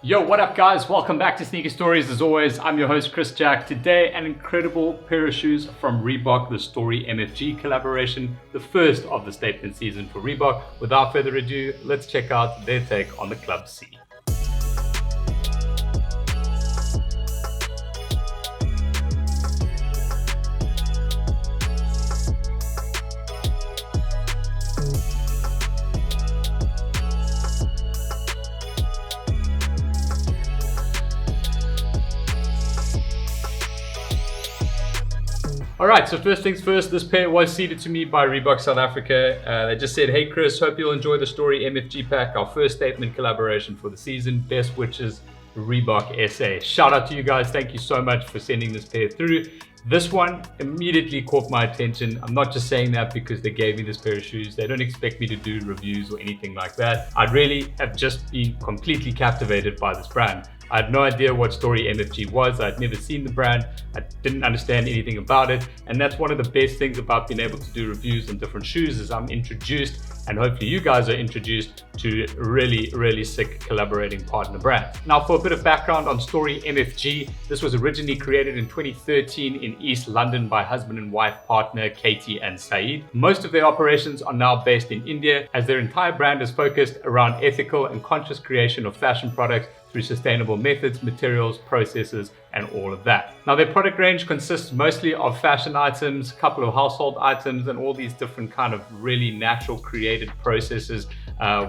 Yo, what up guys? Welcome back to Sneaker Stories. As always, I'm your host Chris Jack. Today, an incredible pair of shoes from Reebok, the Story MFG collaboration, the first of the statement season for Reebok. Without further ado, let's check out their take on the Club C. Alright, so first things first, this pair was seeded to me by Reebok South Africa. They just said, hey Chris, hope you'll enjoy the Story MFG pack, our first statement collaboration for the season. Best wishes, Reebok SA. Shout out to you guys, thank you so much for sending this pair through. This one immediately caught my attention. I'm not just saying that because they gave me this pair of shoes. They don't expect me to do reviews or anything like that. I really have just been completely captivated by this brand. I had no idea what Story MFG was. I'd never seen the brand. I didn't understand anything about it. And that's one of the best things about being able to do reviews on different shoes is I'm introduced, and hopefully you guys are introduced to really sick collaborating partner brands. Now for a bit of background on Story MFG, this was originally created in 2013 in East London by husband and wife partner Katie and Saeed. Most of their operations are now based in India, as their entire brand is focused around ethical and conscious creation of fashion products through sustainable methods, materials, processes, and all of that. Now their product range consists mostly of fashion items, a couple of household items, and all these different kind of really natural created processes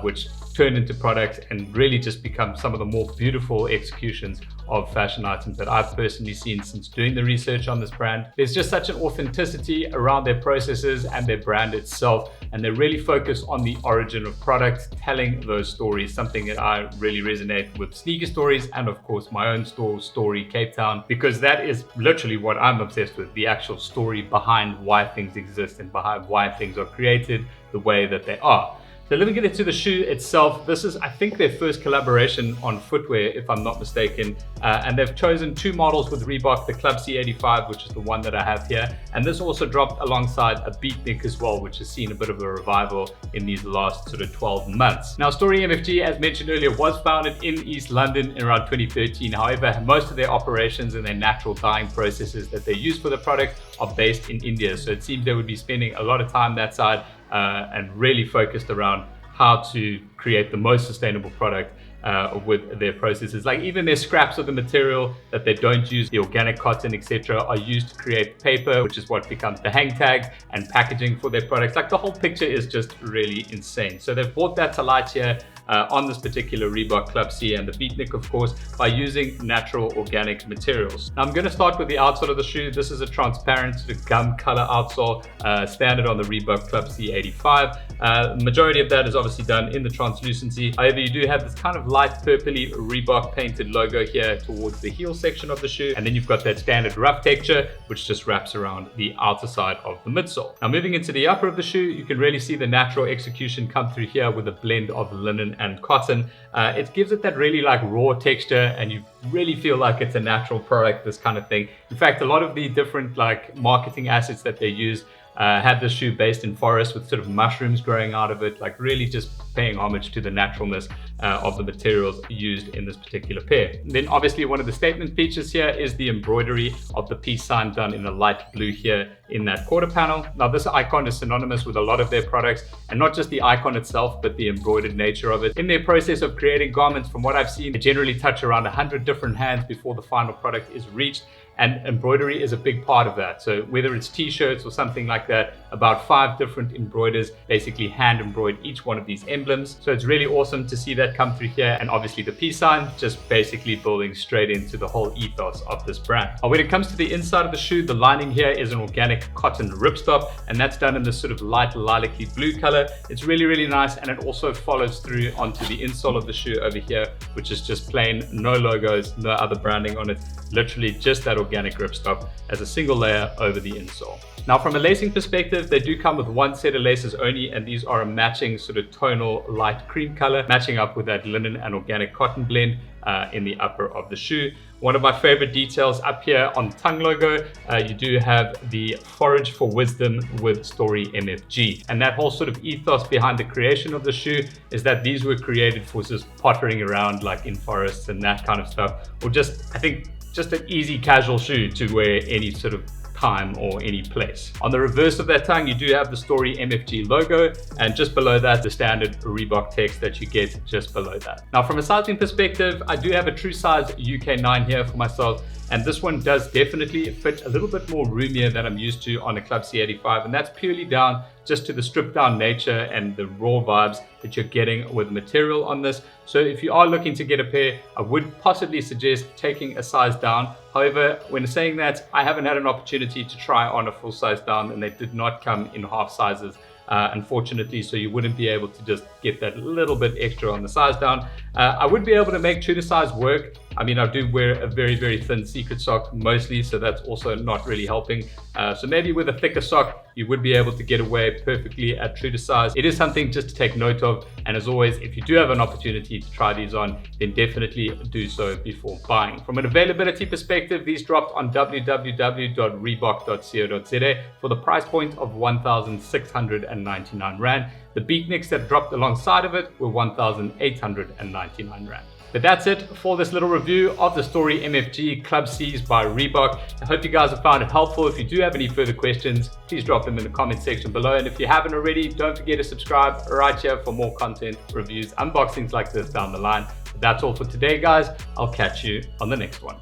which turn into products and really just become some of the more beautiful executions of fashion items that I've personally seen since doing the research on this brand. There's just such an authenticity around their processes and their brand itself, and they really focus on the origin of products, telling those stories, something that I really resonate with Sneaker Stories and of course my own store, Story Cape Town, because that is literally what I'm obsessed with, the actual story behind why things exist and behind why things are created the way that they are. So let me get into the shoe itself. This is, I think, their first collaboration on footwear, if I'm not mistaken. And they've chosen two models with Reebok, the Club C 85, which is the one that I have here. And this also dropped alongside a beatnik as well, which has seen a bit of a revival in these last sort of 12 months. Now, Story MFG, as mentioned earlier, was founded in East London in around 2013. However, most of their operations and their natural dyeing processes that they use for the product are based in India. So it seems they would be spending a lot of time that side and really focused around how to create the most sustainable product with their processes. Like even their scraps of the material that they don't use, the organic cotton, etc., are used to create paper, which is what becomes the hang tags and packaging for their products. Like the whole picture is just really insane. So they've brought that to light here on this particular Reebok Club C and the beatnik, of course, by using natural organic materials. Now I'm going to start with the outsole of the shoe. This is a transparent sort of gum color outsole, standard on the Reebok Club C 85. The majority of that is obviously done in the translucency. However, you do have this kind of light purpley Reebok painted logo here towards the heel section of the shoe, and then you've got that standard rough texture which just wraps around the outer side of the midsole. Now moving into the upper of the shoe, you can really see the natural execution come through here with a blend of linen and cotton. It gives it that really like raw texture, and you really feel like it's a natural product, this kind of thing. In fact, a lot of the different like marketing assets that they use have the shoe based in forest with sort of mushrooms growing out of it, like really just paying homage to the naturalness of the materials used in this particular pair. And then obviously one of the statement features here is the embroidery of the peace sign done in a light blue here in that quarter panel. Now this icon is synonymous with a lot of their products, and not just the icon itself, but the embroidered nature of it. In their process of creating garments, from what I've seen, they generally touch around 100 different hands before the final product is reached. And embroidery is a big part of that. So whether it's t-shirts or something like that, about 5 different embroiders basically hand embroider each one of these emblems. So it's really awesome to see that come through here. And obviously the peace sign just basically building straight into the whole ethos of this brand. When it comes to the inside of the shoe, the lining here is an organic cotton ripstop, and that's done in this sort of light lilac-y blue color. It's really nice, and it also follows through onto the insole of the shoe over here, which is just plain, no logos, no other branding on it, literally just that organic ripstop as a single layer over the insole. Now from a lacing perspective, they do come with one set of laces only, and these are a matching sort of tonal light cream color, matching up with that linen and organic cotton blend in the upper of the shoe. One of my favorite details up here on the tongue logo, you do have the Forage for Wisdom with Story MFG. And that whole sort of ethos behind the creation of the shoe is that these were created for just pottering around like in forests and that kind of stuff, or just, I think, just an easy casual shoe to wear any sort of time or any place. On the reverse of that tongue, you do have the Story MFG logo, and just below that, the standard Reebok text that you get just below that. Now, from a sizing perspective, I do have a true size UK 9 here for myself, and this one does definitely fit a little bit more roomier than I'm used to on a Club C85, and that's purely down just to the stripped down nature and the raw vibes that you're getting with material on this. So if you are looking to get a pair, I would possibly suggest taking a size down. However, when saying that, I haven't had an opportunity to try on a full size down, and they did not come in half sizes, unfortunately, so you wouldn't be able to just get that little bit extra on the size down. I would be able to make true to size work. I mean, I do wear a very, very thin secret sock mostly, so that's also not really helping. So maybe with a thicker sock, you would be able to get away perfectly at true to size. It is something just to take note of. And as always, if you do have an opportunity to try these on, then definitely do so before buying. From an availability perspective, these dropped on www.reebok.co.za for the price point of 1,699 Rand. The beatniks that dropped alongside of it were 1,899 Rand. But that's it for this little review of the Story MFG Club C's by Reebok. I hope you guys have found it helpful. If you do have any further questions, please drop them in the comment section below. And if you haven't already, don't forget to subscribe right here for more content, reviews, unboxings like this down the line. But that's all for today, guys. I'll catch you on the next one.